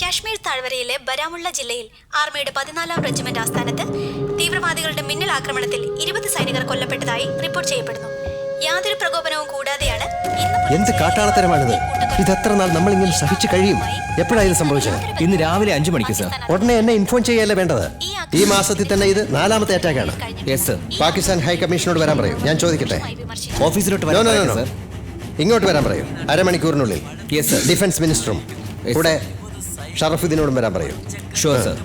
കാശ്മീർ താഴ്വരയിലെ ബരാമുള്ള ജില്ലയിൽ ആർമിയുടെ 14-ാം റെജിമെന്റ് ആസ്ഥാനത്ത് തീവ്രവാദികളുടെ മിന്നൽ ആക്രമണത്തിൽ 20 സൈനികർ കൊല്ലപ്പെട്ടതായി റിപ്പോർട്ട് ചെയ്യപ്പെടുന്നു. യാതൊരു പ്രകോപനവും കൂടാതെയാണ് എന്ത് കാട്ടാളത്തരമാണിത്? ഇതെത്ര നാൾ നമ്മൾ ഇങ്ങനെ സഹിച്ചു കഴിയും? എപ്പോഴാണ് സംഭവിച്ചത്? ഇന്ന് രാവിലെ 5 മണിക്ക് സർ. ഉടനെ എന്നെ ഇൻഫോം ചെയ്യല്ലേ വേണ്ടത്. ഈ മാസത്തിൽ തന്നെ ഇത് 4ാമത്തെ അറ്റാക്കാണ്. Yes sir. പാകിസ്ഥാൻ ഹൈ കമ്മീഷനോട് വരാൻ പറയൂ, ഞാൻ ചോദിക്കട്ടെ. ഓഫീസിലോട്ട് No, no, no, no. ഇങ്ങോട്ട് വരാൻ പറയൂ, അരമണിക്കൂറിനുള്ളിൽ. Yes sir. ഡിഫൻസ് മിനിസ്റ്ററും കൂടെ ഷറഫുദ്ദീനോടും വരാൻ പറയൂ. Sure sir.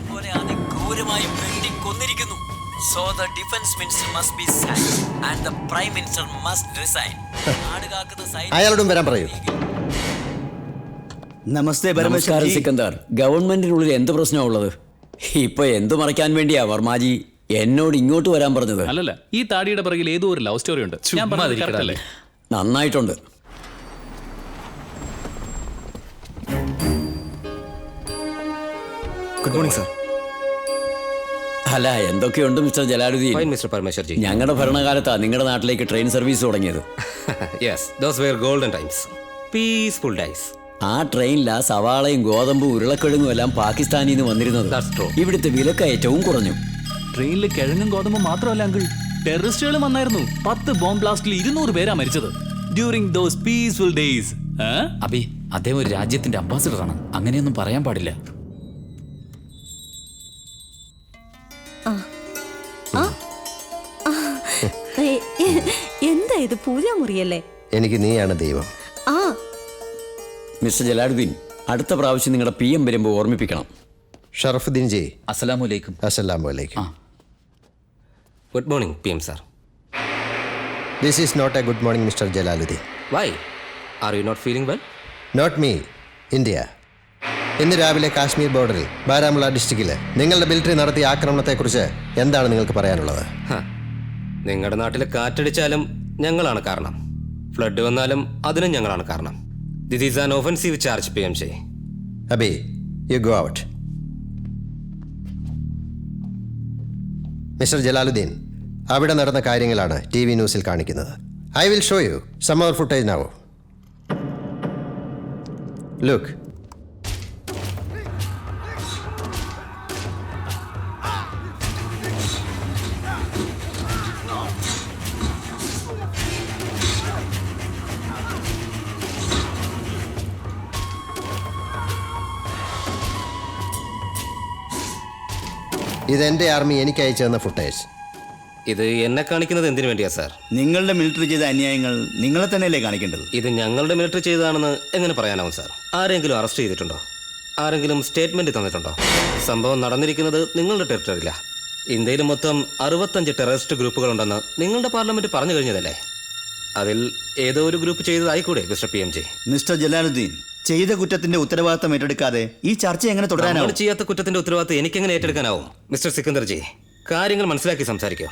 So the defense minister must be sacked and the prime minister must resign. അയാളോടും വരാൻ പറയൂ. നമസ്തേ നമസ്കാരം സിക്കന്ദർ. ഗവൺമെന്റിനുള്ളിൽ എന്ത് പ്രശ്നമാണ് ഉള്ളത്? ഇപ്പൊ എന്തു മറയ്ക്കാൻ വേണ്ടിയാ വർമാജി എന്നോട് ഇങ്ങോട്ട് വരാൻ പറഞ്ഞത്? അല്ലല്ല, ഈ താടിയുടെ പിറകിൽ ഏതോ ഒരു ലവ് സ്റ്റോറി ഉണ്ട്. ഞാൻ പറഞ്ഞത് correct അല്ലേ? നന്നായിട്ടുണ്ട്. Good morning sir. അല്ല, എന്തൊക്കെയുണ്ട് mister Jalaluddin? Fine, Mr. Parmeshwarji. ഞങ്ങളുടെ ഭരണകാലത്താ നിങ്ങളുടെ നാട്ടിലേക്ക് ട്രെയിൻ സർവീസ് തുടങ്ങിയത്. Yes, those were golden times. Peaceful days. ആ ട്രെയിനിലാ സവാളയും ഗോതമ്പും ഉരുളക്കിഴങ്ങും എല്ലാം പാകിസ്ഥാനിൽ നിന്ന് വന്നിരുന്നത്. That's true. ഇവിടുത്തെ വിലക്കയറ്റവും കുറഞ്ഞു. ട്രെയിനിൽ കിഴങ്ങും ഗോതമ്പും മാത്രമല്ല അങ്കിൾ, ടെററിസ്റ്റുകളും വന്നായിരുന്നു. 10 ബോംബ് ബ്ലാസ്റ്റിൽ 200 പേരാ മരിച്ചത് during those peaceful days. Abi, അദ്ദേഹം ഒരു രാജ്യത്തിന്റെ അംബാസിഡർ ആണ്. അങ്ങനെയൊന്നും പറയാൻ പാടില്ല. എന്താ ഇത്, പൂജാമുറിയല്ലേ? എനിക്ക് നീയാണ് ദൈവം. ആ മിസ്റ്റർ ജലാലുദ്ദീൻ, അടുത്ത പ്രാവശ്യം നിങ്ങളുടെ PM വരുമ്പോൾ ഓർമ്മിപ്പിക്കണം. ഷറഫുദ്ദീൻ ജി. അസ്സലാമു അലൈക്കും. അസ്സലാമു അലൈക്കും. Good morning, PM sir. This is not a good morning mister Jalaluddin. Why? Are you not feeling well? Not me, India. ഇന്ന് രാവിലെ കാശ്മീർ ബോർഡറിൽ ബാരാമുള്ള ഡിസ്ട്രിക്റ്റിൽ നിങ്ങളുടെ മിലിറ്ററി നടത്തിയ ആക്രമണത്തെക്കുറിച്ച് എന്താണ് നിങ്ങൾക്ക് പറയാനുള്ളത്? നിങ്ങളുടെ നാട്ടിൽ കാറ്റടിച്ചാലും ഞങ്ങളാണ് കാരണം, ഫ്ലഡ് വന്നാലും അതിനും ഞങ്ങളാണ് കാരണം. This is an offensive charge, PMJ. Abi, you go out. Mister Jalaluddin, അവിടെ നടന്ന കാര്യങ്ങളാണ് TV ന്യൂസിൽ കാണിക്കുന്നത്. I will show you some more footage now. Look. ഇതെന്റെ ആർമി എനിക്ക് അയച്ചു തന്ന ഫുട്ടേജ്. ഇത് എന്നെ കാണിക്കുന്നത് എന്തിനു വേണ്ടിയാ സാർ? നിങ്ങളുടെ മിലിറ്ററി ചെയ്ത അന്യായങ്ങൾ നിങ്ങളെ തന്നെയല്ലേ കാണിക്കേണ്ടത്? ഇത് ഞങ്ങളുടെ മിലിറ്ററി ചെയ്തതാണെന്ന് എങ്ങനെ പറയാനാവും സാർ? ആരെങ്കിലും അറസ്റ്റ് ചെയ്തിട്ടുണ്ടോ? ആരെങ്കിലും സ്റ്റേറ്റ്മെന്റ് തന്നിട്ടുണ്ടോ? സംഭവം നടന്നിരിക്കുന്നത് നിങ്ങളുടെ ടെറിട്ടറിയില്ല. ഇന്ത്യയിൽ മൊത്തം 65 ടെററിസ്റ്റ് ഗ്രൂപ്പുകളുണ്ടെന്ന് നിങ്ങളുടെ പാർലമെന്റ് പറഞ്ഞു കഴിഞ്ഞതല്ലേ? അതിൽ ഏതോ ഒരു ഗ്രൂപ്പ് ചെയ്തതായിക്കൂടെ മിസ്റ്റർ PMJ? മിസ്റ്റർ ജലാലുദ്ദീൻ, ചെയ്ത കുറ്റത്തിന്റെ ഉത്തരവാദിത്തം ഏറ്റെടുക്കാതെ ഈ ചർച്ച എങ്ങനെ തുടരാനാവും? ചെയ്യാത്ത കുറ്റത്തിന്റെ ഉത്തരവാദിത്തം എനിക്കെങ്ങനെ ഏറ്റെടുക്കാനാവും? മിസ്റ്റർ സിക്കന്ദർ ജി, കാര്യങ്ങൾ മനസ്സിലാക്കി സംസാരിക്കോ.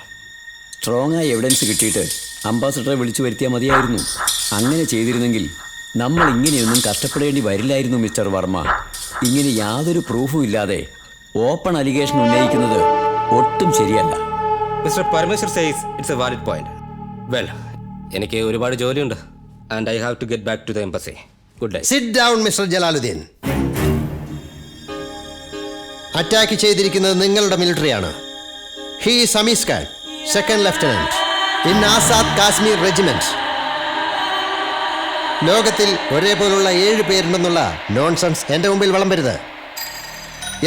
സ്ട്രോങ് ആയ എവിഡൻസ് കിട്ടിയിട്ട് അംബാസിഡറെ വിളിച്ചു വരുത്തിയാൽ മതിയായിരുന്നു. അങ്ങനെ ചെയ്തിരുന്നെങ്കിൽ നമ്മൾ ഇങ്ങനെയൊന്നും കഷ്ടപ്പെടേണ്ടി വരില്ലായിരുന്നു മിസ്റ്റർ വർമ്മ. ഇങ്ങനെ യാതൊരു പ്രൂഫും ഇല്ലാതെ ഓപ്പൺ അലിഗേഷൻ ഉന്നയിക്കുന്നത് ഒട്ടും ശരിയല്ല. Mister Parameshwar says it's a valid point. Well, എനിക്ക് ഒരുപാട് ജോലിയുണ്ട് and I have to get back to the embassy. Good day. Sit down mister Jalaluddin. Attack ചെയ്തിരിക്കുന്നത് നിങ്ങളുടെ മിലിറ്ററിയാണ്. He is Amees Khan, second lieutenant in Azad Kashmir regiment. ലോകത്തിൽ ഒരേപോലുള്ള 7 പേരുണ്ടെന്നുള്ള നോൺസെൻസ് എൻ്റെ മുമ്പിൽ വിളമ്പരുത്.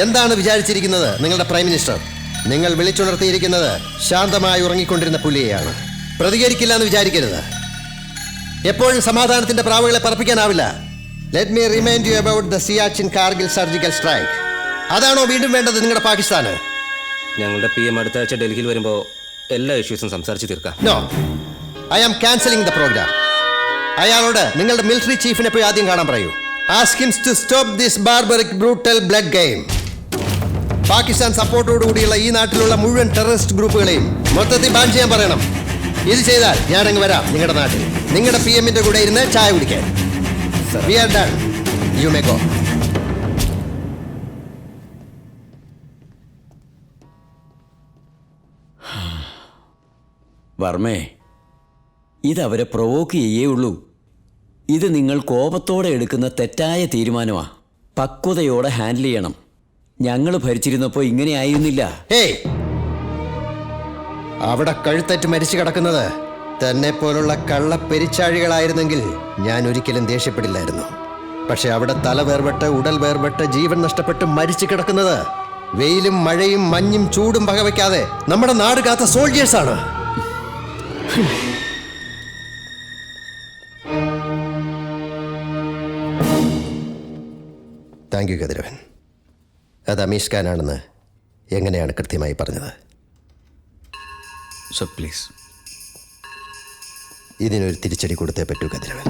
എന്താണ് വിചാരിച്ചിരിക്കുന്നത് നിങ്ങളുടെ പ്രൈം മിനിസ്റ്റർ? നിങ്ങൾ വിളിച്ചുണർത്തിയിരിക്കുന്നത് ശാന്തമായി ഉറങ്ങിക്കൊണ്ടിരുന്ന പുലിയെയാണ്. പ്രതികരിക്കില്ല എന്ന് വിചാരിക്കരുത്. എപ്പോഴും സമാധാനത്തിന്റെ പ്രാവുകളെ പറപ്പിക്കാനാവില്ല. Let me remind you about the Siachen Kargil surgical strike. അതാണോ വീണ്ടും വേണ്ടത് നിങ്ങളുടെ പാകിസ്ഥാന്? ഞങ്ങളുടെ PM അടുത്ത ആഴ്ച ഡൽഹിയിൽ വരുമ്പോൾ എല്ലാ ഇഷ്യൂസും സംസാരിച്ച് തീർക്കാം. No, I am cancelling the program. അയാളോട് നിങ്ങളുടെ മിലിറ്ററി ചീഫിനെ പോയി ആദ്യം കാണാൻ പറയൂ. Ask him to stop this barbaric brutal blood game. Pakistan സപ്പോർട്ടോടുകൂടിയുള്ള ഈ നാട്ടിലുള്ള മുഴുവൻ ടെററിസ്റ്റ് ഗ്രൂപ്പുകളെയും മൊത്തത്തിൽ ബാൻ ചെയ്യാൻ പറയണം. ഇത് ചെയ്താൽ ഞാനങ്ങ് വരാം നിങ്ങളുടെ നാട്ടിൽ, നിങ്ങളുടെ PMന്റെ കൂടെ ഇരുന്ന് ചായ കുടിക്കാൻ. We are done. You may go. വർമ്മേ, ഇതവരെ പ്രൊവോക്ക് ചെയ്യേ ഉള്ളൂ. ഇത് നിങ്ങൾ കോപത്തോടെ എടുക്കുന്ന തെറ്റായ തീരുമാനമാണ്. പക്വതയോടെ ഹാൻഡിൽ ചെയ്യണം. ഞങ്ങൾ ഭരിച്ചിരുന്നപ്പോൾ ഇങ്ങനെ ആയിരുന്നില്ല. ഏയ്, അവിടെ കഴുത്തറ്റ് മരിച്ചു കിടക്കുന്നത് തന്നെ പോലുള്ള കള്ളപ്പെരിച്ചാഴികളായിരുന്നെങ്കിൽ ഞാൻ ഒരിക്കലും ദേഷ്യപ്പെടില്ലായിരുന്നു. പക്ഷെ അവിടെ തല വേർപെട്ട് ഉടൽ വേർപെട്ട് ജീവൻ നഷ്ടപ്പെട്ട് മരിച്ചു കിടക്കുന്നത് വെയിലും മഴയും മഞ്ഞും ചൂടും വകവയ്ക്കാതെ നമ്മുടെ നാട് കാത്ത സോൾജേഴ്സാണ്. താങ്ക് യു കതിരവൻ. അത് അമീഷ് ഖാനാണെന്ന് എങ്ങനെയാണ് കൃത്യമായി പറഞ്ഞത്? Sir please. ഇതിനൊരു തിരിച്ചടി കൊടുത്തേ പറ്റൂ കതിരവൻ.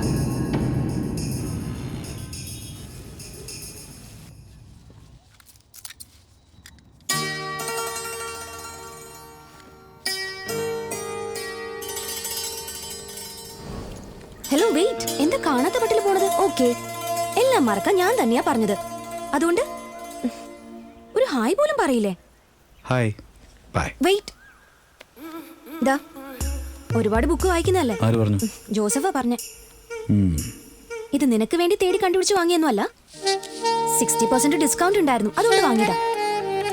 ഹലോ വെയിറ്റ്, എന്താ കാണാത്ത പട്ടിൽ പോണത്? ഓക്കെ, എല്ലാം മറക്കാൻ ഞാൻ തന്നെയാ പറഞ്ഞത്. അതുകൊണ്ട് ഒരു ഹായ് പോലും പറയില്ലേ? Hi bye. വെയിറ്റ്, ദാ ഒരുപാട് ബുക്ക് വായിക്കുന്നല്ലേ? ആര് പറഞ്ഞു? ജോസഫാ പറഞ്ഞേ. ഇത് നിനക്ക് വേണ്ടി തേടി കണ്ടുപിടിച്ച് വാങ്ങിയൊന്നും അല്ല. 60% ഡിസ്കൗണ്ട് ഉണ്ടായിരുന്നു, അതുകൊണ്ട് വാങ്ങിയതാ.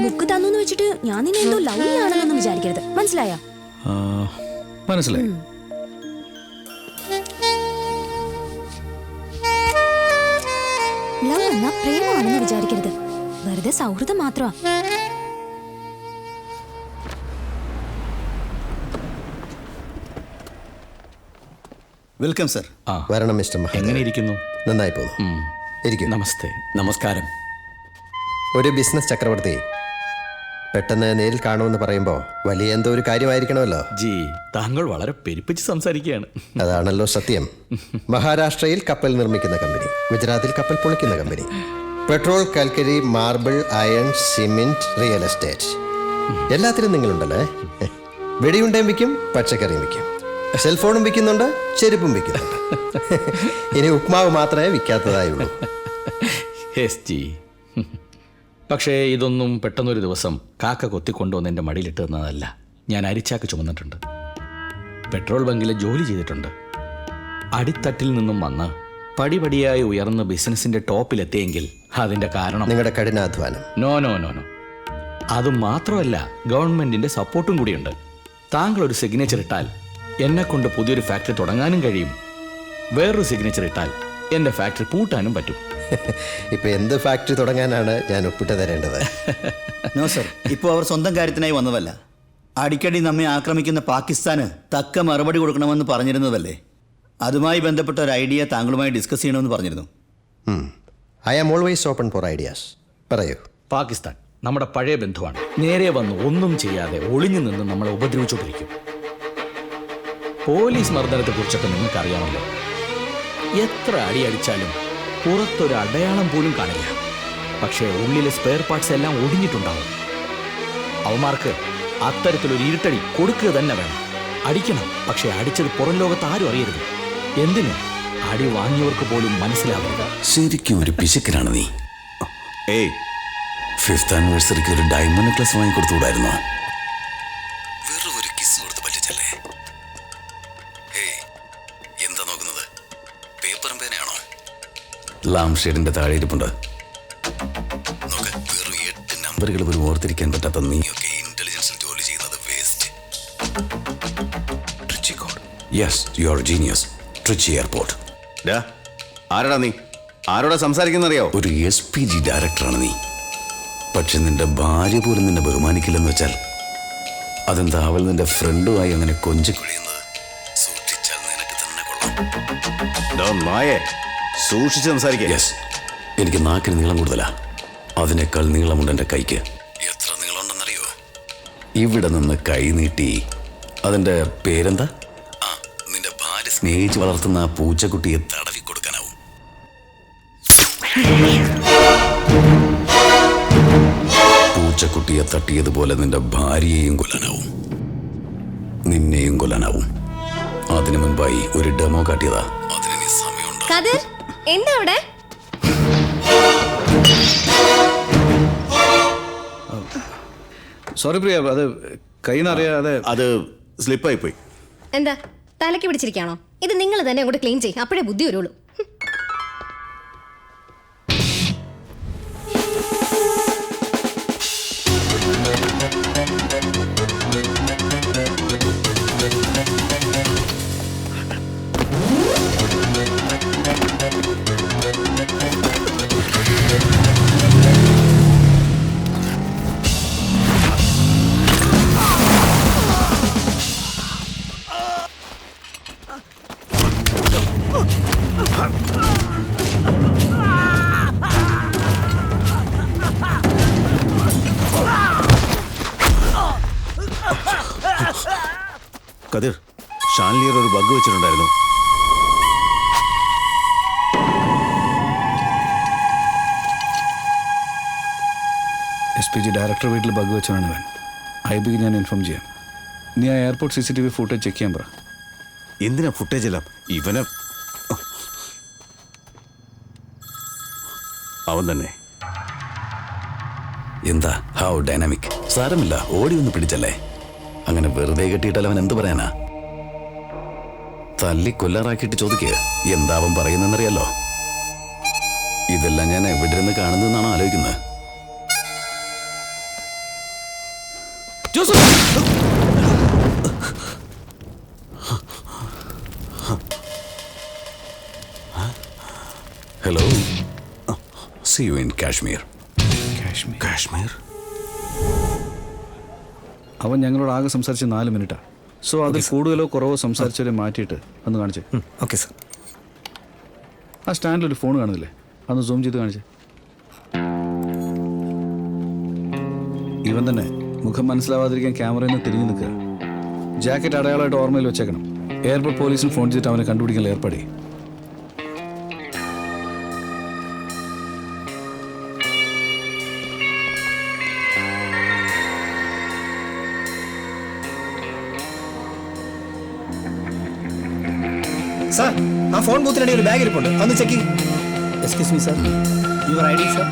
ബുക്ക് തന്നു വെച്ചിട്ട് ഞാൻ നിന്നെ എന്തോ ലവ് ആണെന്നൊന്നും വിചാരിക്കരുത്, മനസ്സിലായോ? മനസ്സിലായി. ലവ് എന്നാ പ്രേമമാണെന്ന് വിചാരിക്കരുത്, വെറുതെ സൗഹൃദം മാത്രമാ. Welcome sir. വരണം മിസ്റ്റർ മഹാദേവൻ. എങ്ങനെ ഇരിക്കുന്നു? നന്നായി പോകുന്നു. ഇരിക്കും. നമസ്തേ. നമസ്കാരം. ഒരു ബിസിനസ് ചക്രവർത്തി പെട്ടെന്ന് നേരിൽ കാണുമെന്ന് പറയുമ്പോൾ വലിയ എന്തോ ഒരു കാര്യമായിരിക്കണമല്ലോ. ജി, താങ്കൾ വളരെ പെരുപ്പിച്ച് സംസാരിക്കുകയാണ്. അതാണല്ലോ സത്യം. മഹാരാഷ്ട്രയിൽ കപ്പൽ നിർമ്മിക്കുന്ന കമ്പനി, ഗുജറാത്തിൽ കപ്പൽ പൊളിക്കുന്ന കമ്പനി, പെട്രോൾ, കൽക്കരി, marble, iron, cement, real estate, എല്ലാത്തിലും നിങ്ങളുണ്ടല്ലേ. വെടിയുണ്ടയും വിൽക്കും, പച്ചക്കറിയും വിൽക്കും, സെൽഫോണും വിൽക്കുന്നുണ്ട്, ചെരുപ്പും വിൽക്കുന്നുണ്ട്. ഇനി ഉപ്മാവ് മാത്രമേ വിൽക്കാത്തതായുള്ളൂ. Yes G. പക്ഷേ ഇതൊന്നും പെട്ടെന്നൊരു ദിവസം കാക്ക കൊത്തിക്കൊണ്ടുവന്ന് എൻ്റെ മടിയിലിട്ട് തന്നതല്ല. ഞാൻ അരിച്ചാക്ക് ചുമന്നിട്ടുണ്ട്, പെട്രോൾ ബങ്കിലെ ജോലി ചെയ്തിട്ടുണ്ട്, അടിത്തട്ടിൽ നിന്നും വന്ന് പടിപടിയായി ഉയർന്ന് ബിസിനസിന്റെ ടോപ്പിലെത്തിയെങ്കിൽ അതിന്റെ കാരണം നിങ്ങളുടെ കഠിനാധ്വാനം. നോ നോ നോ നോ അത് മാത്രമല്ല, ഗവൺമെന്റിന്റെ സപ്പോർട്ടും കൂടിയുണ്ട്. താങ്കൾ ഒരു സിഗ്നേച്ചർ ഇട്ടാൽ എന്നെ കൊണ്ട് പുതിയൊരു ഫാക്ടറി തുടങ്ങാനും കഴിയും. വേറൊരു സിഗ്നേച്ചർ ഇട്ടാൽ എൻ്റെ ഫാക്ടറി പൂട്ടാനും പറ്റും. ഇപ്പൊ എന്ത് ഫാക്ടറി തുടങ്ങാനാണ് ഞാൻ ഒപ്പിട്ട് തരേണ്ടത്? നോ സർ, ഇപ്പോൾ അവർ സ്വന്തം കാര്യത്തിനായി വന്നതല്ല. അടിക്കടി നമ്മെ ആക്രമിക്കുന്ന പാകിസ്ഥാന് തക്ക മറുപടി കൊടുക്കണമെന്ന് പറഞ്ഞിരുന്നതല്ലേ. അതുമായി ബന്ധപ്പെട്ട ഒരു ഐഡിയ താങ്കളുമായി ഡിസ്കസ് ചെയ്യണമെന്ന് പറഞ്ഞിരുന്നു. I am always open for ideas. പറയൂ. പാകിസ്ഥാൻ നമ്മുടെ പഴയ ബന്ധുവാണ്. നേരെ വന്ന് ഒന്നും ചെയ്യാതെ ഒളിഞ്ഞു നിന്ന് നമ്മളെ ഉപദ്രവിച്ചുകൊണ്ടിരിക്കും. പോലീസ് മർദ്ദനത്തെ കുറിച്ചൊക്കെ നിങ്ങൾക്ക് അറിയാമല്ലോ. എത്ര അടി അടിച്ചാലും പുറത്തൊരു അടയാളം പോലും കാണില്ല. പക്ഷേ ഉള്ളിലെ സ്പെയർ പാർട്സ് എല്ലാം ഒടിഞ്ഞിട്ടുണ്ടാവും. അവന്മാർക്ക് അത്തരത്തിലൊരു ഇരുട്ടടി കൊടുക്കുക തന്നെ വേണം. അടിക്കണം, പക്ഷേ അടിച്ചത് പുറം ലോകത്ത് ആരും അറിയരുത്. എന്തിന്? അടി വാങ്ങിയവർക്ക് പോലും മനസ്സിലാവരുത്. ശരിക്കും ഒരു പിശുക്കനാണ് നീ. ഏയ്, 5th ആനിവേഴ്സറിക്ക് ഒരു ഡയമണ്ട് നെക്ലസ് വാങ്ങിക്കൊടുത്തുകൂടായിരുന്നോ? വെറും ഒരു കിസ് കൊടുത്ത് പറ്റിച്ചല്ലേ? ഏയ്, എന്താ നോക്കുന്നത്? പേപ്പറും പേനയാണോ? ലാം ഷെയ്ഡിന്റെ താഴെ ഇരിപ്പുണ്ട്. നോക്ക്, വെറും 8 നമ്പറുകൾ പോലും ഓർത്തിരിക്കാൻ പറ്റാത്ത നീയൊക്കെ ഇന്റലിജൻസിൽ ജോലി ചെയ്യുന്നത് waste. Trichy code. Yes, you are genius. Trichy airport. ആരാടാ നീ? ആരോടാ സംസാരിക്കുന്നറിയോ? ഒരു SPG ഡയറക്ടറാണ് നീ. പക്ഷെ നിന്റെ ഭാര്യ പോലും നിന്നെ ബഹുമാനിക്കില്ലെന്ന് വെച്ചാൽ അതെന്താ? അവൾ നിന്റെ ഫ്രണ്ടുമായി അങ്ങനെ കൊഞ്ചിക്കുഴിയുന്നത് സൂക്ഷിച്ചാൽ നിനക്ക് തന്നെ കൊള്ളാം. നായേ, സൂക്ഷിച്ച് സംസാരിക്കുക. യെസ്, എനിക്ക് നാക്കിന് നീളം കൂടുതലാ. അതിനേക്കാൾ നീളമുണ്ട് എൻ്റെ കൈക്ക്. എത്ര നീളമുണ്ടെന്നറിയോ? ഇവിടെ നിന്ന് കൈ നീട്ടി അതിൻ്റെ പേരെന്താ? ആ, നിന്റെ ഭാര്യ സ്നേഹിച്ച് വളർത്തുന്ന ആ പൂച്ചക്കുട്ടിയെ തടവി കൊടുക്കാനാവും. പൂച്ചക്കുട്ടിയെ തട്ടിയതുപോലെ നിന്റെ ഭാര്യയെയും കൊല്ലാനാവും, നിന്നെയും കൊല്ലാനാവും. അതിനു മുൻപായി ഒരു ഡെമോ കാട്ടിയതാ. അതിന് നീ സമയമുണ്ട്. കതിർ, എന്താ അവിടെ? സോറി പ്രിയ, അത് കൈന്നറിയാതെ അത് സ്ലിപ്പായി പോയി. എന്താ തലയ്ക്ക് പിടിച്ചിരിക്കാണോ? ഇത് നിങ്ങൾ തന്നെ അങ്ങോട്ട് ക്ലീൻ ചെയ്യും, അപ്പോഴേ ബുദ്ധി വരുള്ളൂ. കതിർ, ഷാൻലിയർ ഒരു ബഗ് വെച്ചിട്ടുണ്ടായിരുന്നു. SPG ഡയറക്ടർ വീട്ടിൽ ബഗ് വെച്ചാണ് ഇവൻ. IBക്ക് ഞാൻ ഇൻഫോം ചെയ്യാം. നീ ആ എയർപോർട്ട് CCTV ഫുട്ടേജ് ചെക്ക് ചെയ്യാൻ പറ. എന്തിനാ ഫുട്ടേജ് എല്ലാം? ഇവനെ അവൻ തന്നെ. എന്താ ഹൗ ഡൈനാമിക്. സാരമില്ല, ഓടി ഒന്ന് പിടിച്ചല്ലേ. അങ്ങനെ വെറുതെ കെട്ടിയിട്ടാൽ അവൻ എന്ത് പറയാനാ? തല്ലി കൊല്ലാറാക്കിയിട്ട് ചോദിക്കുക എന്താ അവൻ പറയുന്നറിയാലോ. ഇതെല്ലാം ഞാൻ എവിടെ നിന്ന് കാണുന്നതെന്നാണോ ആലോചിക്കുന്നത്? Hello, see you in Kashmir. Kashmir? അവൻ ഞങ്ങളോട് ആകെ സംസാരിച്ച് 4 മിനിറ്റാ. സോ അതിൽ കൂടുതലോ കുറവോ സംസാരിച്ചവരെ മാറ്റിയിട്ട് ഒന്ന് കാണിച്ചേ. Okay sir. ആ സ്റ്റാൻഡിൽ ഒരു ഫോൺ കാണുന്നില്ലേ, അതൊന്ന് സൂം ചെയ്ത് കാണിച്ചേ. ഇവൻ തന്നെ മുഖം മനസ്സിലാവാതിരിക്കാൻ ക്യാമറയിൽ നിന്ന് തിരിഞ്ഞു നിൽക്കുക. ജാക്കറ്റ് അടയാളമായിട്ട് ഓർമ്മയിൽ വെച്ചേക്കണം. എയർപോർട്ട് പോലീസിന് ഫോൺ ചെയ്തിട്ട് അവനെ കണ്ടുപിടിക്കാൻ ഏർപ്പാടി. സാർ, ആ ഫോൺ ബൂത്തിനിടെ ഒരു ബാഗ് ഇരിപ്പുണ്ട്, ഒന്ന് check. Excuse me sir, your ID sir.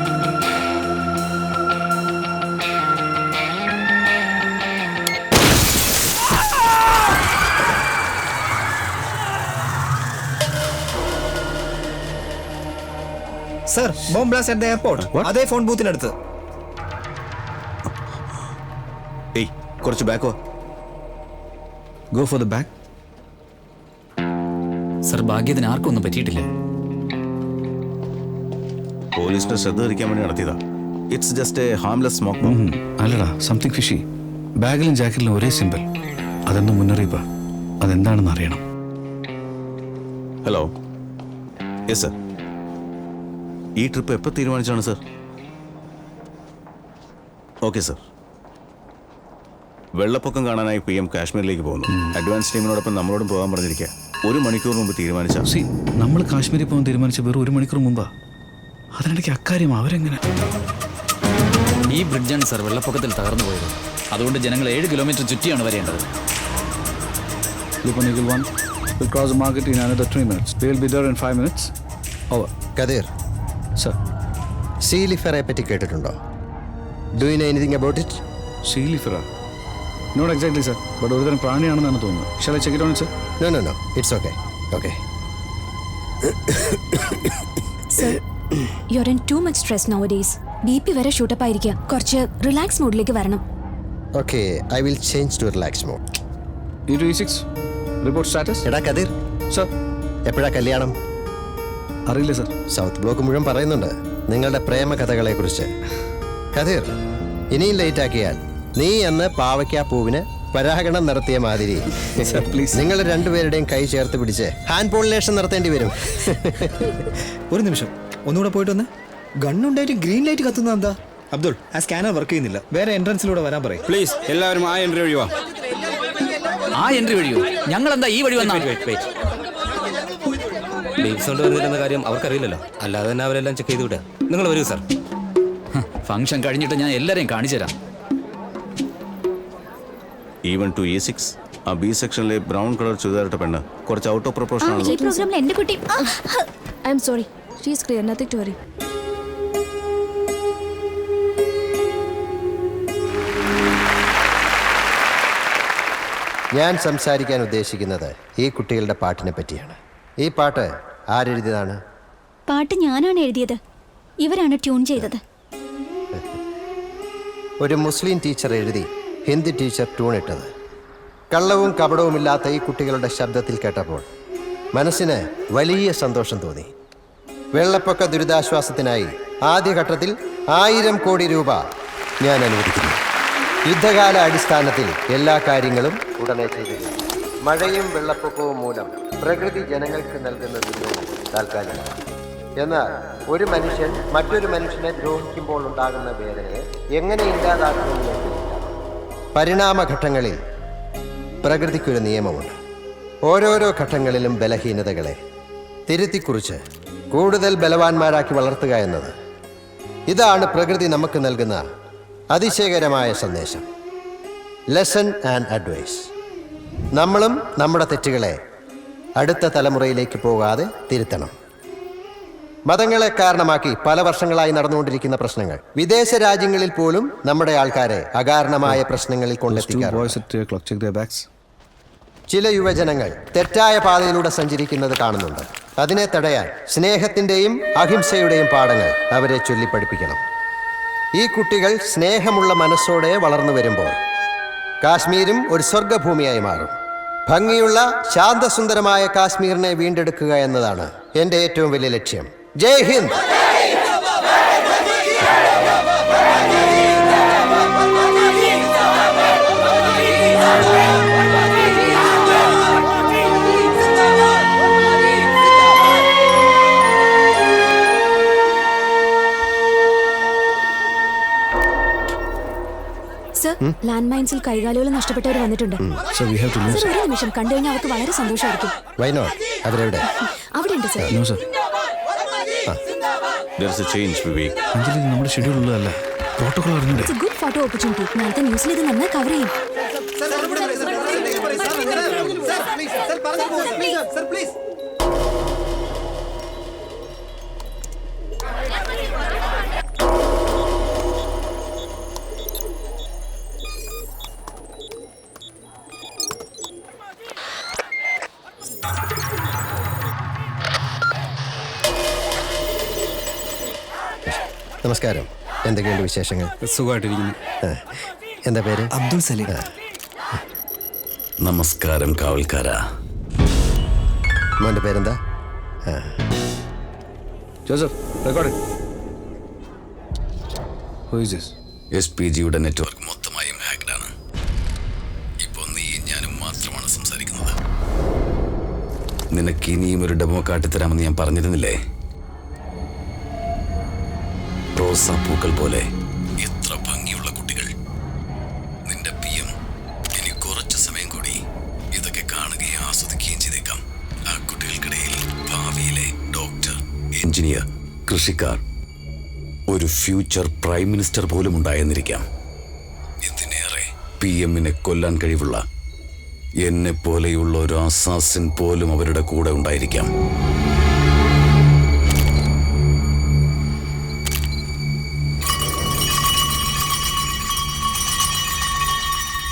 Sir, bomb blast at the airport. അതേ ഫോൺ ബൂത്തിനടുത്ത്. ഏയ്, കുറച്ച് ബാക്കോ. Go for the back. Sir, ഭാഗ്യത്തിന് ആർക്കും ഒന്നും പറ്റിയിട്ടില്ല. പോലീസിന്റെ ശ്രദ്ധ ധരിക്കാൻ വേണ്ടി നടത്തിയതാ. It's just a harmless smoke bomb. അല്ലടാ, സംതിങ് ഫിഷി. ബാഗിലും ജാക്കറ്റിലും ഒരേ സിമ്പിൾ. അതൊന്നും മുന്നറിയിപ്പാ. അതെന്താണെന്ന് അറിയണം. Hello, yes sir. ഈ ട്രിപ്പ് എപ്പോൾ തീരുമാനിച്ചാണ് സർ? Okay sir. വെള്ളപ്പൊക്കം കാണാനായി PM കാശ്മീരിലേക്ക് പോകുന്നു. അഡ്വാൻസ് ടീമിനോടൊപ്പം നമ്മളോടും പോകാൻ പറഞ്ഞിരിക്കുക. 1 മണിക്കൂർ മുമ്പ് തീരുമാനിച്ചാൽ. സി, നമ്മൾ കാശ്മീരിൽ പോകാൻ തീരുമാനിച്ച വെറും 1 മണിക്കൂർ മുമ്പാ. അതിനിടയ്ക്ക് അക്കാര്യം അവരെങ്ങനെ? ഈ ബ്രിഡ്ജാണ് സർ വെള്ളപ്പൊക്കത്തിൽ തകർന്നു പോയത്. അതുകൊണ്ട് ജനങ്ങൾ 7 കിലോമീറ്റർ ചുറ്റിയാണ് വരേണ്ടത്. Lupon Eagle 1 will cross the market in another 3 minutes. They will be there in 5 minutes. Over. Kathir, Sir. സീലിഫറെ പറ്റി കേട്ടിട്ടുണ്ടോ? Do you know anything about it? സീലിഫറ? നോട്ട് എക്സാക്ട്ലി സർ, ബട്ട് ഒരുതരം പ്രാണിയാണെന്നാണ് തോന്നുന്നത്. Shall I check it on sir? No, it's okay. Okay. Sir, you are in too much stress nowadays. BP വരെ shoot up ആയിരിക്കുക. കുറച്ച് റിലാക്സ് മോഡിലേക്ക് വരണം. Okay, I will change to relax mode. E2E6 report status. എടാ Kathir, sir. എപ്പോഴാ കല്യാണം? അറിയില്ല sir. South block മുഴുവൻ പറയുന്നുണ്ട് നിങ്ങളുടെ പ്രേമ കഥകളെ കുറിച്ച്. കതിർ, ഇനിയും ലേറ്റ് ആക്കിയാൽ നീ അന്ന് പാവയ്ക്കാ പൂവിന് പരാഗണം നടത്തിയ മാതിരി നിങ്ങൾ രണ്ടുപേരുടെയും കൈ ചേർത്ത് പിടിച്ച് ഹാൻഡ് പോളിനേഷൻ നടത്തേണ്ടി വരും. ഒരു നിമിഷം, ഒന്നുകൂടെ പോയിട്ട് വന്ന്. ഗണ്ണുണ്ടായിട്ട് ഗ്രീൻ ലൈറ്റ് കത്തുന്ന എന്താ? അബ്ദുൾ, ആ സ്കാനർ വർക്ക് ചെയ്യുന്നില്ല. വേറെ എൻട്രൻസിലൂടെ വരാൻ പറയും. പ്ലീസ് എല്ലാവരും ആ എൻട്രി വഴിയോ. ആ എൻട്രി വഴിയോ? ഞങ്ങൾ എന്താ ഈ വഴി വന്നാ? ലീവ്സ് കൊണ്ട് വരുന്നില്ലെന്ന കാര്യം അവർക്കറിയില്ലല്ലോ. അല്ലാതെ തന്നെ അവരെല്ലാം ചെക്ക് ചെയ്ത് വിടുക. നിങ്ങൾ വരൂ സാർ. ഫംഗ്ഷൻ കഴിഞ്ഞിട്ട് ഞാൻ എല്ലാരെയും കാണിച്ചു തരാം. ഈവൻ ടു E6 ആ B സെക്ഷനിലെ ബ്രൗൺ കളർ ചുരിദാറിട്ട പെണ്ണ് കുറച്ച് ഔട്ട് ഓഫ് പ്രൊപ്പോർഷൻ ആണ്. ഈ പ്രോഗ്രാമിൽ എന്റെ കുട്ടി. I am sorry, she is clear, nothing to worry. ഞാൻ സംസാരിക്കാൻ ഉദ്ദേശിക്കുന്നത് ഈ കുട്ടികളുടെ പാട്ടിനെ പറ്റിയാണ്. ഈ പാട്ട് ആരെഴുതിയതാണ്? പാട്ട് ഞാനാണ് എഴുതിയത്. ഇവരാണ് ട്യൂൺ ചെയ്തത്. ഒരു മുസ്ലിം ടീച്ചർ എഴുതി ഹിന്ദി ടീച്ചർ ട്യൂൺ ഇട്ടത്. കള്ളവും കപടവുമില്ലാത്ത ഈ കുട്ടികളുടെ ശബ്ദത്തിൽ കേട്ടപ്പോൾ മനസ്സിന് വലിയ സന്തോഷം തോന്നി. വെള്ളപ്പൊക്ക ദുരിതാശ്വാസത്തിനായി ആദ്യഘട്ടത്തിൽ 1000 കോടി രൂപ ഞാൻ അനുവദിക്കുന്നു. യുദ്ധകാല അടിസ്ഥാനത്തിൽ എല്ലാ കാര്യങ്ങളും ഉടനെ ചെയ്തിരുന്നു. മഴയും വെള്ളപ്പൊക്കവും മൂലം പ്രകൃതി ജനങ്ങൾക്ക് നൽകുന്ന ദുരിതവും താൽക്കാലികമാണ്. എന്നാൽ ഒരു മനുഷ്യൻ മറ്റൊരു മനുഷ്യനെ ദ്രോഹിക്കുമ്പോൾ ഉണ്ടാകുന്ന വേദനയെ എങ്ങനെ ഇല്ലാതാക്കുമെന്ന് പരിണാമഘട്ടങ്ങളിൽ പ്രകൃതിക്കൊരു നിയമമുണ്ട്. ഓരോരോ ഘട്ടങ്ങളിലും ബലഹീനതകളെ തിരുത്തിക്കുറിച്ച് കൂടുതൽ ബലവാന്മാരാക്കി വളർത്തുക എന്നത്, ഇതാണ് പ്രകൃതി നമുക്ക് നൽകുന്ന അതിശയകരമായ സന്ദേശം. Lesson and advice. നമ്മളും നമ്മുടെ തെറ്റുകളെ അടുത്ത തലമുറയിലേക്ക് പോകാതെ തിരുത്തണം. മതങ്ങളെ കാരണമാക്കി പല വർഷങ്ങളായി നടന്നുകൊണ്ടിരിക്കുന്ന പ്രശ്നങ്ങൾ വിദേശ രാജ്യങ്ങളിൽ പോലും നമ്മുടെ ആൾക്കാരെ അകാരണമായ പ്രശ്നങ്ങളിൽ കൊണ്ടെത്തിക്കാറുണ്ട്. ചില യുവജനങ്ങൾ തെറ്റായ പാതയിലൂടെ സഞ്ചരിക്കുന്നത് കാണുന്നുണ്ട്. അതിനെ തടയാൻ സ്നേഹത്തിൻ്റെയും അഹിംസയുടെയും പാഠങ്ങൾ അവരെ ചൊല്ലി പഠിപ്പിക്കണം. ഈ കുട്ടികൾ സ്നേഹമുള്ള മനസ്സോടെ വളർന്നു വരുമ്പോൾ കാശ്മീരും ഒരു സ്വർഗഭൂമിയായി മാറും. ഭംഗിയുള്ള ശാന്തസുന്ദരമായ കാശ്മീരിനെ വീണ്ടെടുക്കുക എന്നതാണ് എൻ്റെ ഏറ്റവും വലിയ ലക്ഷ്യം. ജയ് ഹിന്ദ്. ലാൻഡ് മൈൻസിൽ കൈകാലുകൾ നഷ്ടപ്പെട്ടവർ വന്നിട്ടുണ്ട്. സർ, ഒരു നിമിഷം കണ്ടു കഴിഞ്ഞാൽ അവർക്ക് വളരെ സന്തോഷമായിരിക്കും. അവരെവിടെ? അവിടെ ഉണ്ട് സർ. നമ്മുടെ ഷെഡ്യൂൾ ഉള്ളതല്ല. പ്രോട്ടോകോൾ അറിഞ്ഞൂടെ? It's A good photo opportunity. നാളത്തെ ന്യൂസിൽ ഇത് നന്നായി കവർ ചെയ്യും. നമസ്കാരം. എന്തൊക്കെയുണ്ട് വിശേഷങ്ങൾ? സുഖമായിട്ടിരിക്കുന്നു. എന്താ പേര്? അബ്ദുൾ സലീം. നമസ്കാരം കാവൽക്കാര. മോൻ്റെ പേരെന്താ? Joseph, recording. Who is this? SPGയുടെ നെറ്റ്വർക്ക് മൊത്തമായും ഹാക്ഡാണ്. ഇപ്പോൾ നീ ഞാനും മാത്രമാണ് സംസാരിക്കുന്നത്. നിനക്ക് ഇനിയും ഒരു ഡെമോ കാട്ടിത്തരാമെന്ന് ഞാൻ പറഞ്ഞിരുന്നില്ലേ? റോസാപ്പൂക്കൾ പോലെ എത്ര ഭംഗിയുള്ള കുട്ടികൾ. നിന്റെ PM ഇനി കുറച്ച് സമയം കൂടി ഇതൊക്കെ കാണുകയും ആസ്വദിക്കുകയും ചെയ്തേക്കാം. ആ കുട്ടികൾക്കിടയിൽ ഭാവിയിലെ ഡോക്ടർ, എഞ്ചിനീയർ, കൃഷിക്കാർ, ഒരു ഫ്യൂച്ചർ പ്രൈം മിനിസ്റ്റർ പോലും ഉണ്ടായെന്നിരിക്കാം. ഇതിനേറെ PM-നെ കൊല്ലാൻ കഴിവുള്ള എന്നെ പോലെയുള്ള ഒരു അസാസിൻ പോലും അവരുടെ കൂടെ ഉണ്ടായിരിക്കാം.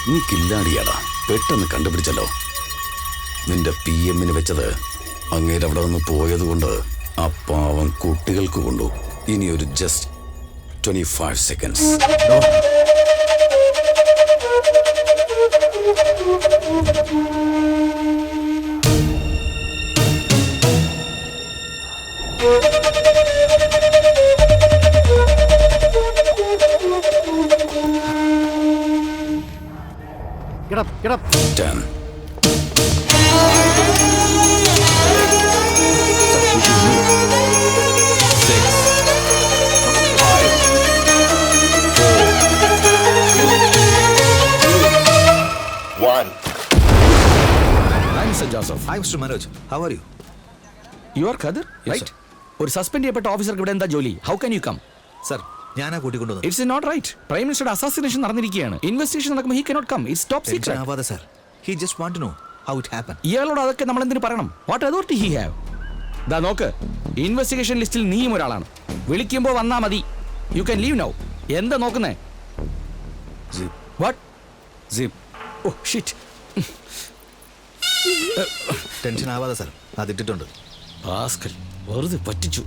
നീ കില്ലാടിയാടാ, പെട്ടെന്ന് കണ്ടുപിടിച്ചല്ലോ. നിന്റെ PM-ന് വെച്ചത് അങ്ങേരവിടെ നിന്ന് പോയതുകൊണ്ട് ആ പാവം കുട്ടികൾക്ക് കൊണ്ടു. ഇനി ഒരു just 25 seconds. Get up, get up. 10. Joseph. Hi Mr. Manoj. How are you? You are Khadir, right? ഒരു സസ്പെൻഡ് ചെയ്യപ്പെട്ട ഓഫീസർക്ക് ഇവിടെ എന്താ ജോലി? How can you come? Sir, ഞാനാ കൂട്ടിക്കൊണ്ടുവന്നത്. It's not right. പ്രൈം മിനിസ്റ്ററുടെ അസാസിനേഷൻ നടന്നിരിക്കുകയാണ്. ഇൻവെസ്റ്റിഗേഷൻ നടക്കുമ്പോൾ he cannot come. It's top secret. ആവാതെ sir. He just want to know how it happened. ഇയാളോട് അതൊക്കെ നമ്മൾ എന്തിനു പറയണം? What authority he have? ദാ നോക്ക്, ഇൻവെസ്റ്റിഗേഷൻ ലിസ്റ്റിൽ നീയും ഒരാളാണ്. വിളിക്കുമ്പോൾ വന്നാ മതി. You can leave now. എന്താ നോക്കുന്നേ? What? Zip. Oh shit. Tension ആവാതെ സർ, അതിട്ടിട്ടുണ്ട്. ഭാസ്കർ വെറുതെ പറ്റിച്ചു.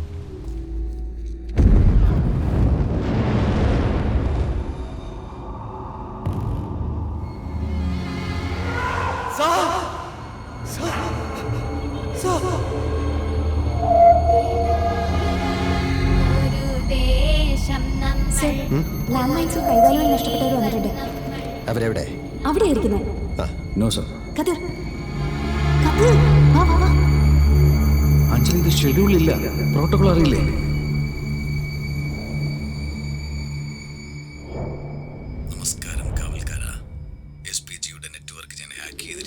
ലാൻഡ് മൈൻസിൽ കൈകാലുകൾ നഷ്ടപ്പെട്ടവർ വന്നിട്ടുണ്ട്. അവരെവിടെ? അവിടെ ഇരിക്കുന്നത്. No sir. കതിർ, കതിർ, വാ വാ വാ. അഞ്ജലി, ഇത് ഷെഡ്യൂളില്ല. പ്രോട്ടോകോൾ അറിയില്ലേ? നമസ്കാരം കാവൽക്കാര. SPGയുടെ നെറ്റ്വർക്ക് ഞാൻ ഹാക്ക് ചെയ്തിരിക്കുന്നു.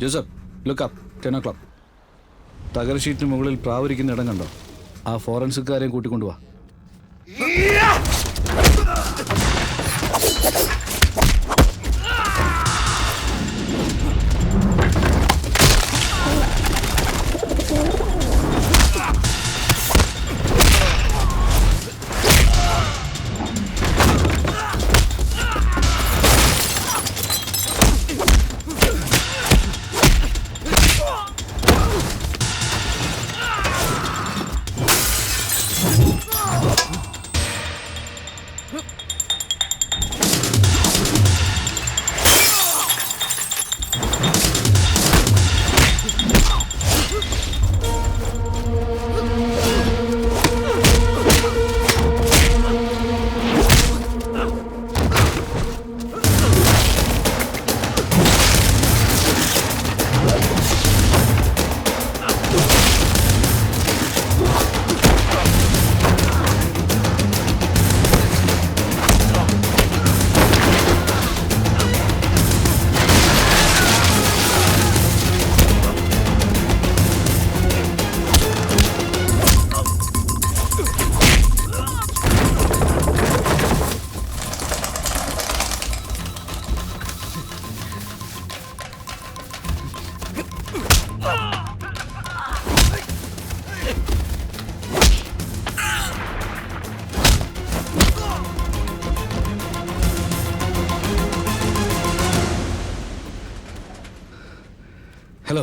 Joseph look up 10 o'clock. തകര ഷീറ്റിന് മുകളിൽ പ്രാവരിക്കുന്ന ഇടം കണ്ടോ? ആ ഫോറൻസിക്കാരെയും കൂട്ടിക്കൊണ്ടുവാ. ഹലോ.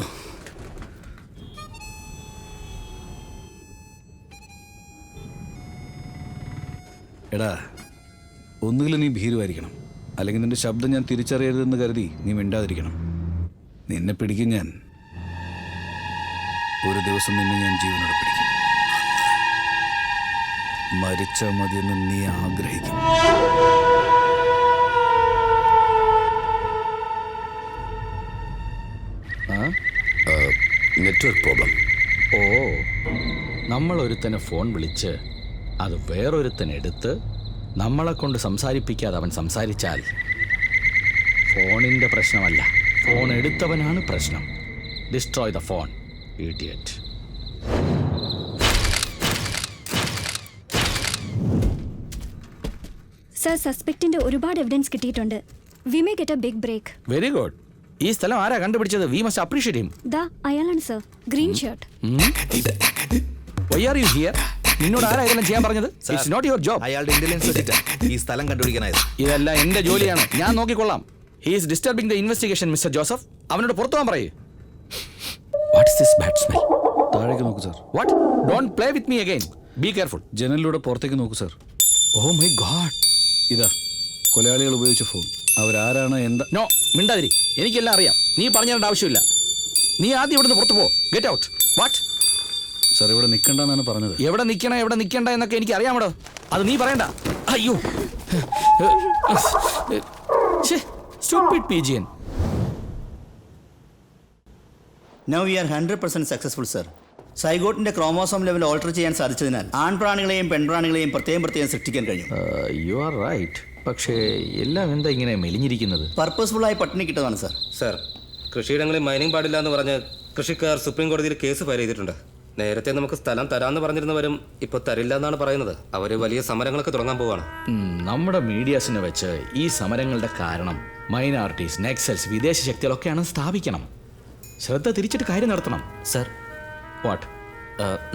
എടാ, ഒന്നുകിൽ നീ ഭീരുവായിരിക്കണം, അല്ലെങ്കിൽ നിന്റെ ശബ്ദം ഞാൻ തിരിച്ചറിയരുതെന്ന് കരുതി നീ മിണ്ടാതിരിക്കണം. നിന്നെ പിടിക്കും ഞാൻ. ഒരു ദിവസം നിന്നെ ഞാൻ ജീവനോടെ പിടിക്കും. മരിച്ചാൽ മതിയെന്ന് നീ ആഗ്രഹിക്കും. Network problem. ഓ, നമ്മൾ ഒരുത്തനെ ഫോൺ വിളിച്ച് അത് വേറൊരുത്തൻ എടുത്ത് നമ്മളെ കൊണ്ട് സംസാരിപ്പിക്കാതെ അവൻ സംസാരിച്ചാൽ ഫോണിൻ്റെ പ്രശ്നമല്ല, ഫോൺ എടുത്തവനാണ് പ്രശ്നം. Destroy the phone, idiot. Sir, സസ്പെക്റ്റിന്റെ ഒരുപാട് എവിഡൻസ് കിട്ടിയിട്ടുണ്ട്. We may get a big break. Very good. ഈ സ്ഥലം ആരാ കണ്ടുപിടിച്ചത്? We must appreciate him. ദാ അയാളാണ് sir, green shirt. Why are you here? നിന്നോട് ആരാ ഇതെല്ലാം ചെയ്യാൻ പറഞ്ഞത്? It's not your job. അയാളുടെ ഇന്റലിജൻസ് വെച്ചിട്ട് ഈ സ്ഥലം കണ്ടുപിടിക്കാനായത്. ഇതെല്ലാം എന്റെ ജോലിയാണ്, ഞാൻ നോക്കിക്കൊള്ളാം. He is disturbing the investigation mister Joseph. അവനോട് പുറത്തു പോകാൻ പറയൂ. What is this bad smell? താഴേക്ക് നോക്കൂ sir. What? Don't play with me again. Be careful. ജനലിലൂടെ പുറത്തേക്ക് നോക്കൂ സർ. Oh my God. ഇതാ കൊലയാളികൾ ഉപയോഗിച്ച ഫോൺ. അവരാരാണ്, എന്താ? നോ, മിണ്ടാതിരി. എനിക്കെല്ലാം അറിയാം. നീ പറഞ്ഞേണ്ട ആവശ്യമില്ല. നീ ആദ്യം ഇവിടുന്ന് പുറത്തു പോ. Get out. വാട്ട്? സാർ, ഇവിടെ നിൽക്കണ്ടെന്നാണ് പറഞ്ഞത്. എവിടെ നിൽക്കണം എവിടെ നിൽക്കണ്ട എന്നൊക്കെ എനിക്ക് അറിയാമോ. അത് നീ പറയണ്ട. അയ്യോ, stupid pigeon. Now we are 100% successful sir. സൈഗോട്ടിന്റെ ക്രോമോസോം ലെവൽ ഓൾട്ടർ ചെയ്യാൻ സാധിച്ചതിനാൽ ആൺപ്രാണികളെയും പെൺപ്രാണികളെയും പ്രത്യേകം സൃഷ്ടിക്കാൻ കഴിയും. You are right. പക്ഷേ എല്ലാം എന്താ ഇങ്ങനെ മെലിഞ്ഞിരിക്കുന്നത്? പർപ്പസ്ഫുള്ളായി പട്ടിണി കിട്ടതാണ് സർ. സർ, കൃഷിയിടങ്ങളിൽ മൈനിങ് പാടില്ല എന്ന് പറഞ്ഞ് കൃഷിക്കാർ സുപ്രീം കോടതിയിൽ കേസ് ഫയൽ ചെയ്തിട്ടുണ്ട്. നേരത്തെ നമുക്ക് സ്ഥലം തരാമെന്ന് പറഞ്ഞിരുന്നവരും ഇപ്പോൾ തരില്ല എന്നാണ് പറയുന്നത്. അവർ വലിയ സമരങ്ങളൊക്കെ തുടങ്ങാൻ പോവാണ്. നമ്മുടെ മീഡിയാസിനെ വെച്ച് ഈ സമരങ്ങളുടെ കാരണം മൈനോറിറ്റീസ്, നെക്സൽസ്, വിദേശ ശക്തികളൊക്കെയാണ് സ്ഥാപിക്കണം. ശ്രദ്ധ തിരിച്ചിട്ട് കാര്യം നടത്തണം. Sir, what?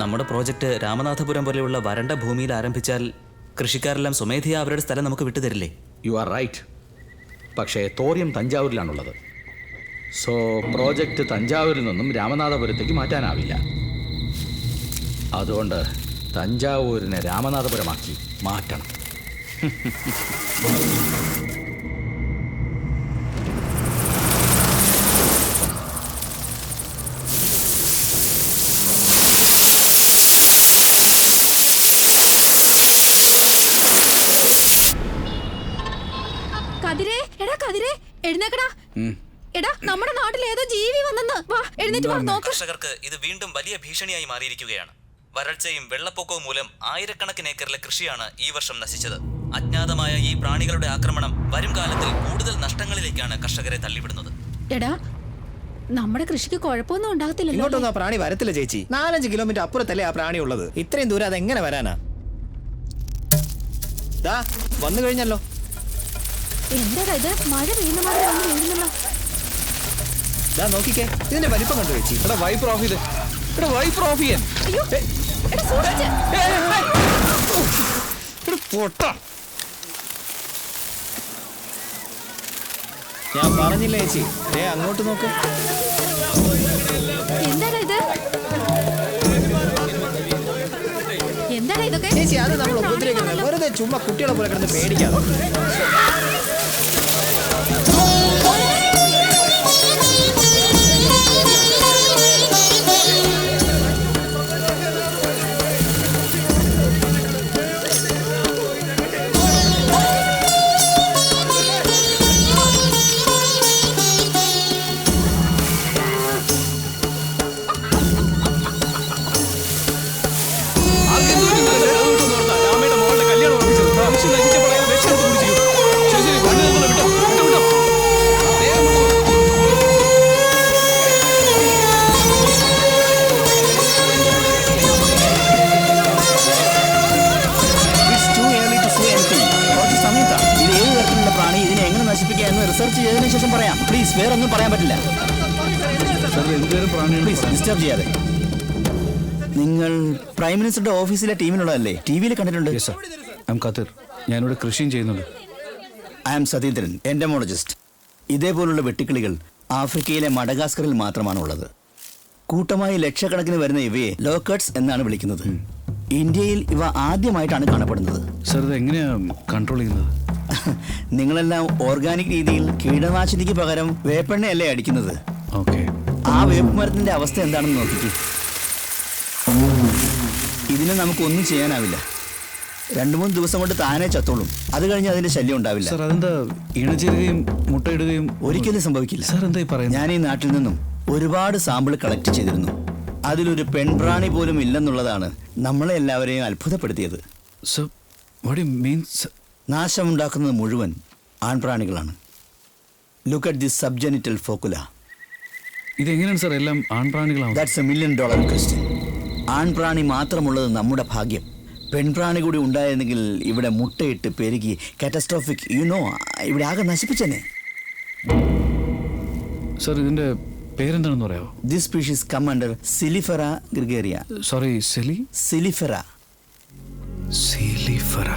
നമ്മുടെ പ്രോജക്റ്റ് രാമനാഥപുരം പോലെയുള്ള വരണ്ട ഭൂമിയിൽ ആരംഭിച്ചാൽ കൃഷിക്കാരെല്ലാം സ്വമേധയാ അവരുടെ സ്ഥലം നമുക്ക് വിട്ടുതരില്ലേ? You are right. പക്ഷേ തോറിയം തഞ്ചാവൂരിലാണുള്ളത്. സോ പ്രോജക്റ്റ് തഞ്ചാവൂരിൽ നിന്നും രാമനാഥപുരത്തേക്ക് മാറ്റാനാവില്ല. അതുകൊണ്ട് തഞ്ചാവൂരിനെ രാമനാഥപുരമാക്കി മാറ്റണം. കതിരേ, എടാ കതിരേ, എഴുന്നേക്കടാ. എടാ, നമ്മുടെ നാട്ടിൽ ഏതോ ജീവി വന്നെന്ന്. വാ, എഴുന്നേറ്റ് വാ, നോക്ക്. കർഷകർക്ക് ഇത് വീണ്ടും വലിയ ഭീഷണിയായി മാറിയിരിക്കുകയാണ്. വരൾച്ചയും വെള്ളപ്പൊക്കവും മൂലം ആയിരക്കണക്കിന് ഏക്കറിലെ കൃഷിയാണ് ഈ വർഷം നശിച്ചത്. അജ്ഞാതമായ ഈ പ്രാണികളുടെ ആക്രമണം വരും കാലത്തിൽ കൂടുതൽ നഷ്ടങ്ങളിലേക്കാണ് കർഷകരെ തള്ളിവിടുന്നത്. എടാ, നമ്മുടെ കൃഷിക്ക് കുഴപ്പമൊന്നും ഉണ്ടാകത്തില്ലല്ലോ. ഇങ്ങോട്ടൊന്നും ആ പ്രാണി വരത്തില്ല ചേച്ചി. 4-5 കിലോമീറ്റർ അപ്പുറത്തല്ലേ ആ പ്രാണി ഉള്ളത്. ഇത്രയും ദൂരം അതെങ്ങനെ വരാനാ? ദാ വന്നു കഴിഞ്ഞല്ലോ. എന്താ ഇത്? മഴ പെയ്യുന്ന മാതിരി വന്ന് വീഴുന്നല്ലോ. ദാ നോക്കിക്കേ, ഇതിന്റെ വലിപ്പം കണ്ടു ചേച്ചി. ഇവിടെ വൈപ്പ് ഓഫ് ചെയ്ത്, ഇവിടെ വൈപ്പ് ഓഫ് ചെയ്യാൻ. അയ്യോ, എടാ സൂരജ്. പൊട്ട, ഞാൻ പറഞ്ഞില്ലേ ചേച്ചി, അങ്ങോട്ട് നോക്ക്. എന്താണ് ഇത്? എന്താണ് ഇതൊക്കെ? ചേച്ചി അത് നമ്മൾ ഉപദ്രവിക്കുന്നത്. വെറുതെ ചുമ്മാ കുട്ടികളെ പോലെ കിടന്ന് പേടിക്കാതെ. റിസർച്ച് ചെയ്തതിനു ശേഷം പറയാം. പ്ലീസ്, വേറെ ഒന്നും പറയാൻ പറ്റില്ല. പ്ലീസ് ഡിസ്റ്റർബ് ചെയ്യാതെ. നിങ്ങൾ പ്രൈം മിനിസ്റ്ററുടെ ഓഫീസിലെ ടീമിനുള്ളതല്ലേ? ടി വിയിൽ കണ്ടിട്ടുണ്ട്. ഞാനിവിടെ കൃഷിയും ചെയ്യുന്നുണ്ട്. I am Satheendran, entomologist. ഇതേപോലുള്ള വെട്ടുക്കിളികൾ ആഫ്രിക്കയിലെ മഡഗാസ്കറിൽ മാത്രമാണ് ഉള്ളത്. കൂട്ടമായി ലക്ഷക്കണക്കിന് വരുന്ന ഇവയെ ലോക്കട്ട്സ് എന്നാണ് വിളിക്കുന്നത്. ഇന്ത്യയിൽ ഇവ ആദ്യമായിട്ടാണ് കാണപ്പെടുന്നത്. സർ, ഇത് എങ്ങനെയാണ് കൺട്രോൾ ചെയ്യുന്നത്? നിങ്ങളെല്ലാം ഓർഗാനിക് രീതിയിൽ കീടനാശിനിക്ക് പകരം വേപ്പെണ്ണയല്ലേ അടിക്കുന്നത്? ഓക്കെ. ആ വേപ്പ് മരത്തിന്റെ അവസ്ഥ എന്താണെന്ന് നോക്കിക്കേ. ഇതിനെ നമുക്കൊന്നും ചെയ്യാനാവില്ല. 2-3 ദിവസം കൊണ്ട് താനേ ചത്തോളും. അത് കഴിഞ്ഞ് അതിന്റെ ശല്യം ഉണ്ടാവില്ല. സർ, അതെന്താ ഇണചേരുകയും മുട്ടയിടുകയും? ഒരിക്കലും സംഭവിക്കില്ല. സർ, എന്തായി പറയുന്നത്? ഞാൻ ഈ നാട്ടിൽ നിന്നും ഒരുപാട് സാമ്പിൾ കളക്ട് ചെയ്തിരുന്നു. അതിലൊരു പെൺപ്രാണി പോലും ഇല്ലെന്നുള്ളതാണ് നമ്മളെ എല്ലാവരെയും അത്ഭുതപ്പെടുത്തിയത്. Sir, what you means? നാശമുണ്ടാക്കുന്നത് മുഴുവൻ ആൺപ്രാണികളാണ്. Look at this subgenital focula. ഇതെങ്ങനെയാണ് സർ എല്ലാം ആൺപ്രാണികളാണ്? That's a $1 million question. ആൺപ്രാണി മാത്രമുള്ളത് നമ്മുടെ ഭാഗ്യം. പെൺപ്രാണി കൂടി ഉണ്ടായിരുന്നെങ്കിൽ ഇവിടെ മുട്ടയിട്ട് പെരുകി കാറ്റസ്ട്രോഫിക് ഇവിടെ ആകെ നശിപ്പിച്ചെന്നെ. സർ, ഇതിന്റെ പേരെന്താണെന്ന് പറയാമോ? ദിസ് സ്പീഷീസ് കം അണ്ടർ സിലിഫെറ ഗ്രിഗേറിയ. സോറി, സിലിഫെറ. സിലിഫെറ.